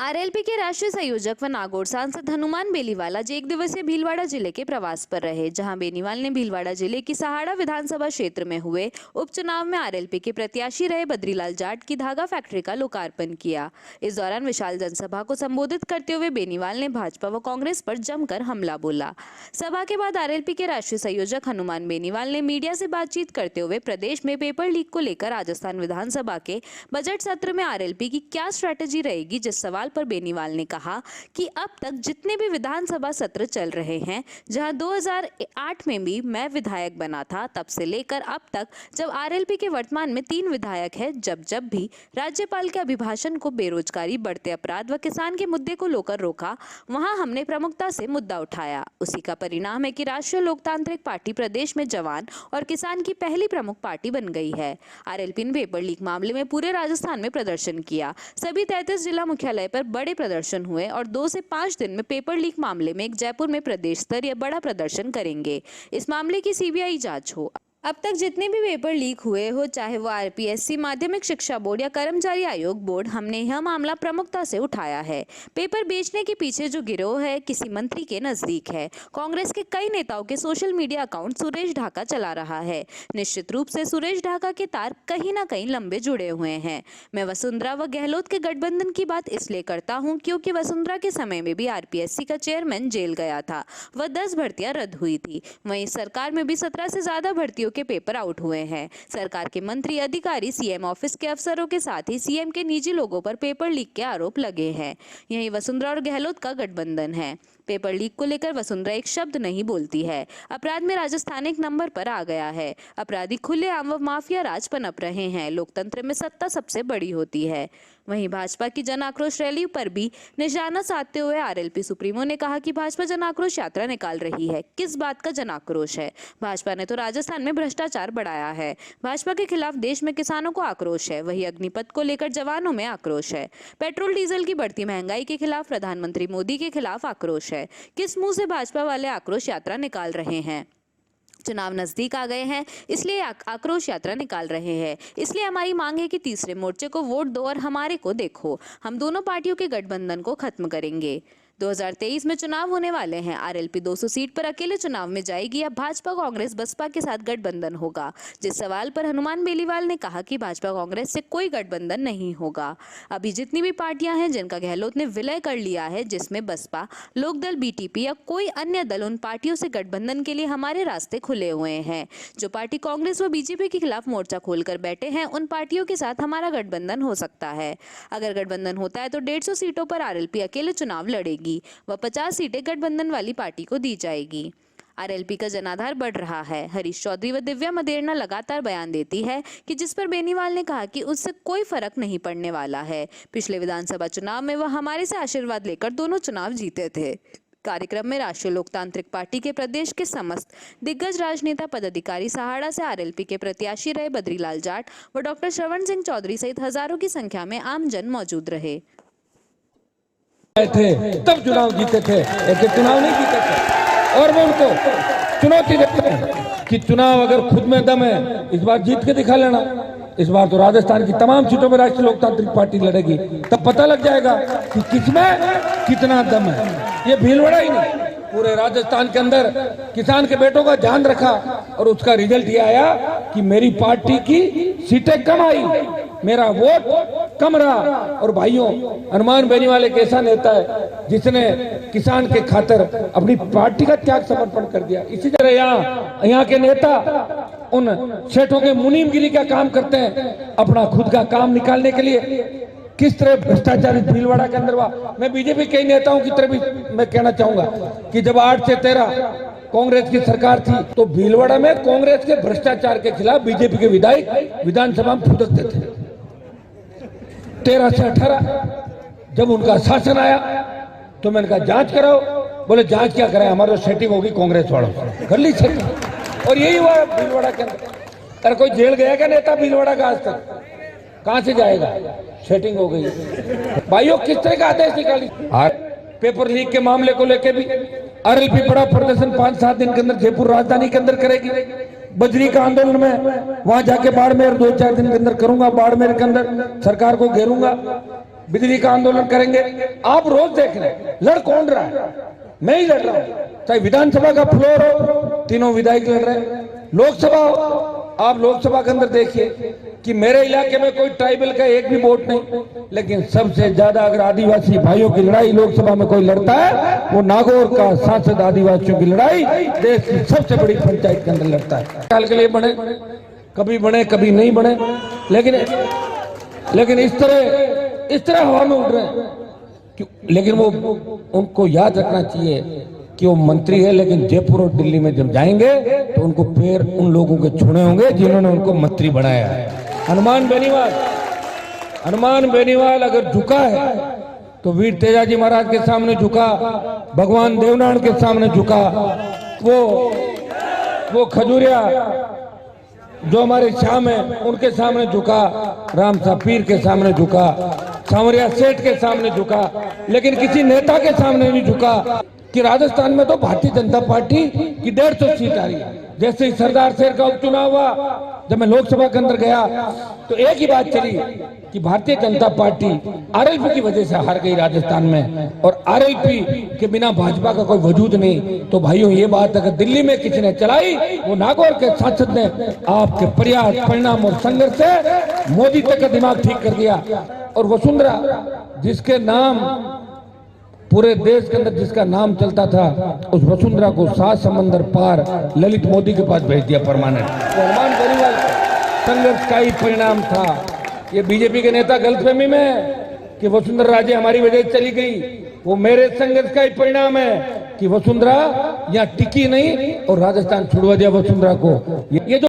RLP के राष्ट्रीय संयोजक व नागौर सांसद हनुमान बेनीवाल आज एक दिवसीय भीलवाड़ा जिले के प्रवास पर रहे, जहां बेनीवाल ने भीलवाड़ा जिले की सहाड़ा विधानसभा क्षेत्र में हुए उपचुनाव में आरएलपी के प्रत्याशी रहे बद्रीलाल जाट की धागा फैक्ट्री का लोकार्पण किया। इस दौरान विशाल जनसभा को संबोधित करते हुए बेनीवाल ने भाजपा व कांग्रेस पर जमकर हमला बोला। सभा के बाद आरएलपी के राष्ट्रीय संयोजक हनुमान बेनीवाल ने मीडिया से बातचीत करते हुए प्रदेश में पेपर लीक को लेकर राजस्थान विधानसभा के बजट सत्र में आरएलपी की क्या स्ट्रैटेजी रहेगी, जिस सवाल पर बेनीवाल ने कहा कि अब तक जितने भी विधानसभा सत्र चल रहे हैं, जहां 2008 में भी मैं विधायक बना था, तब से लेकर अब तक जब आरएलपी के वर्तमान में 3 विधायक हैं, जब भी राज्यपाल के अभिभाषण को बेरोजगारी, बढ़ते अपराध व किसान के मुद्दे को लेकर रोका, वहां हमने प्रमुखता से मुद्दा उठाया। उसी का परिणाम है कि राष्ट्रीय लोकतांत्रिक पार्टी प्रदेश में जवान और किसान की पहली प्रमुख पार्टी बन गई है। आरएलपी ने पेपर लीक मामले में पूरे राजस्थान में प्रदर्शन किया। सभी 33 जिला मुख्यालय पर बड़े प्रदर्शन हुए और 2 से 5 दिन में पेपर लीक मामले में एक जयपुर में प्रदेश स्तरीय बड़ा प्रदर्शन करेंगे। इस मामले की सीबीआई जांच हो। अब तक जितने भी पेपर लीक हुए हो, चाहे वो आरपीएससी, माध्यमिक शिक्षा बोर्ड या कर्मचारी आयोग बोर्ड, हमने यह मामला प्रमुखता से उठाया है। पेपर बेचने के पीछे जो गिरोह है, किसी मंत्री के नजदीक है। कांग्रेस के कई नेताओं के social media account Suresh Dhaka चला रहा है। निश्चित रूप से सुरेश ढाका के तार कहीं ना कहीं लंबे जुड़े हुए हैं। मैं वसुंधरा व गहलोत के गठबंधन की बात इसलिए करता हूँ क्योंकि वसुंधरा के समय में भी आरपीएससी का चेयरमैन जेल गया था, वह 10 भर्तियां रद्द हुई थी। वहीं सरकार में भी 17 से ज्यादा भर्तियों के पेपर आउट हुए हैं। सरकार के मंत्री, अधिकारी, सीएम ऑफिस के अफसरों के साथ ही सीएम के निजी लोगों पर पेपर लीक के आरोप लगे हैं। यही वसुंधरा और गहलोत का गठबंधन है। पेपर लीक को लेकर वसुंधरा एक शब्द नहीं बोलती है। अपराध में राजस्थान एक नंबर पर आ गया है। अपराधी खुलेआम व माफिया राज पनप रहे हैं। लोकतंत्र में सत्ता सबसे बड़ी होती है। वहीं भाजपा की जन आक्रोश रैली पर भी निशाना साधते हुए आरएलपी सुप्रीमो ने कहा कि भाजपा जन आक्रोश यात्रा निकाल रही है। किस बात का जन आक्रोश है? भाजपा ने तो राजस्थान में भ्रष्टाचार बढ़ाया है। भाजपा के खिलाफ देश में किसानों को आक्रोश है। वही अग्निपथ को लेकर जवानों में आक्रोश है। पेट्रोल डीजल की बढ़ती महंगाई के खिलाफ प्रधानमंत्री मोदी के खिलाफ आक्रोश है। किस मुंह से भाजपा वाले आक्रोश यात्रा निकाल रहे हैं? चुनाव नजदीक आ गए हैं, इसलिए आक्रोश यात्रा निकाल रहे हैं। इसलिए हमारी मांग है कि तीसरे मोर्चे को वोट दो और हमारे को देखो। हम दोनों पार्टियों के गठबंधन को खत्म करेंगे। 2023 में चुनाव होने वाले हैं। आरएलपी 200 सीट पर अकेले चुनाव में जाएगी या भाजपा, कांग्रेस, बसपा के साथ गठबंधन होगा? जिस सवाल पर हनुमान बेनीवाल ने कहा कि भाजपा कांग्रेस से कोई गठबंधन नहीं होगा। अभी जितनी भी पार्टियां हैं जिनका गहलोत ने विलय कर लिया है, जिसमें बसपा, लोकदल, बीटीपी या कोई अन्य दल, उन पार्टियों से गठबंधन के लिए हमारे रास्ते खुले हुए हैं। जो पार्टी कांग्रेस व बीजेपी के खिलाफ मोर्चा खोलकर बैठे हैं, उन पार्टियों के साथ हमारा गठबंधन हो सकता है। अगर गठबंधन होता है तो 150 सीटों पर आरएलपी अकेले चुनाव लड़ेगी व 50 सीटें गठबंधन वाली पार्टी को दी जाएगी। आरएलपी का जनाधार बढ़ रहा है। हरीश चौधरी व दिव्या मदेरना लगातार बयान देती है कि जिस पर बेनीवाल ने कहा कि उससे कोई फर्क नहीं पड़ने वाला है। पिछले विधानसभा चुनाव में वह हमारे से आशीर्वाद लेकर दोनों चुनाव जीते थे। कार्यक्रम में राष्ट्रीय लोकतांत्रिक पार्टी के प्रदेश के समस्त दिग्गज राजनेता, पदाधिकारी, सहाड़ा से आरएलपी के प्रत्याशी रहे बद्रीलाल जाट व डॉक्टर श्रवण सिंह चौधरी सहित हजारों की संख्या में आम जन मौजूद रहे। थे तब चुनाव जीते थे, ऐसे चुनाव नहीं जीते थे। और मैं उनको चुनौती देता हूं कि चुनाव अगर खुद में दम है, इस बार जीत के दिखा लेना। इस बार तो राजस्थान की तमाम सीटों में राष्ट्रीय लोकतांत्रिक पार्टी लड़ेगी, तब पता लग जाएगा कि किसमें कितना दम है। ये भीलवाड़ा ही नहीं, पूरे राजस्थान के अंदर किसान के बेटों का ध्यान रखा और उसका रिजल्ट ये आया कि मेरी पार्टी की सीटें कम आई, मेरा वोट कम रहा। और भाइयों, हनुमान बेनीवाल एक ऐसा नेता है जिसने किसान के खातिर अपनी पार्टी का त्याग समर्पण कर दिया। इसी तरह यहाँ के नेता उन सेठों के मुनीमगिरी का काम करते हैं अपना खुद का काम निकालने के लिए। किस तरह भ्रष्टाचार भीलवाड़ा के अंदर हुआ। मैं बीजेपी के नेताओं की तरफ भी मैं कहना चाहूंगा कि जब 8 से 13 कांग्रेस की सरकार थी तो भीलवाड़ा में कांग्रेस के भ्रष्टाचार के खिलाफ बीजेपी के विधायक विधानसभा में फुदकते थे। 13 से 18 जब उनका शासन आया तो मैंने कहा जांच कराओ। बोले जांच क्या कराए, हमारा सेटिंग होगी कांग्रेस वालों कर ली सेटिंग। और यही हुआ भीलवाड़ा के अंदर। अरे कोई जेल गया क्या नेता भीलवाड़ा का आज तक? कहां से जाएगा? सेटिंग हो गई। भाइयों, किस तरह का आदेश निकाली? पेपर लीक के मामले को लेकर भी आरएलपी बड़ा प्रदर्शन 5-7 दिन के अंदर जयपुर राजधानी के अंदर करेगी। बजरी का आंदोलन में वहां जाके बाड़मेर 2-4 दिन के अंदर करूंगा। बाड़मेर के अंदर सरकार को घेरूंगा। बिजली का आंदोलन करेंगे। आप रोज देख रहे हैं लड़ कौन रहा है, मैं ही लड़ रहा हूं। चाहे विधानसभा का फ्लोर हो, तीनों विधायक लड़ रहे हैं। लोकसभा हो, आप लोकसभा के अंदर देखिए कि मेरे इलाके में कोई ट्राइबल का एक भी वोट नहीं, लेकिन सबसे ज्यादा अगर आदिवासी भाइयों की लड़ाई लोकसभा में कोई लड़ता है वो नागौर का सांसद आदिवासियों की लड़ाई देश की सबसे बड़ी पंचायत के अंदर लड़ता है। साल के लिए बने, कभी नहीं बने, लेकिन इस तरह हवा में उड़ रहे हैं। लेकिन वो उनको याद रखना चाहिए कि वो मंत्री है, लेकिन जयपुर और दिल्ली में जब जाएंगे तो उनको पैर उन लोगों के छूने होंगे जिन्होंने उनको मंत्री बनाया है। हनुमान बेनीवाल अगर झुका है तो वीर तेजाजी महाराज के सामने झुका, भगवान देवनारायण के सामने झुका, वो खजूरिया जो हमारे श्याम है उनके सामने झुका, राम साहब पीर के सामने झुका, सांवरिया सेठ के सामने झुका, लेकिन किसी नेता के सामने नहीं झुका। कि राजस्थान में तो भारतीय जनता पार्टी की 150 सीट आ रही है। जैसे ही सरदार शहर का उपचुनाव हुआ, जब मैं लोकसभा के अंदर गया तो एक ही बात चली कि भारतीय जनता पार्टी आरएलपी की वजह से हार गई राजस्थान में, और आरएलपी के बिना भाजपा का कोई वजूद नहीं। तो भाइयों ये बात अगर दिल्ली में किसी ने चलाई, वो नागौर के सांसद ने आपके प्रयास, परिणाम और संघर्ष से मोदी तक का दिमाग ठीक कर दिया। और वसुंधरा जिसके नाम पूरे देश के अंदर जिसका नाम चलता था, उस वसुंधरा को 7 समंदर पार ललित मोदी के पास भेज दिया परमानेंट। हनुमान बेनीवाल संघर्ष का ही परिणाम था। ये बीजेपी के नेता गलतफहमी में कि वसुंधरा राजे हमारी वजह से चली गई, वो मेरे संघर्ष का ही परिणाम है कि वसुंधरा यहाँ टिकी नहीं और राजस्थान छुड़वा दिया वसुंधरा को। ये जो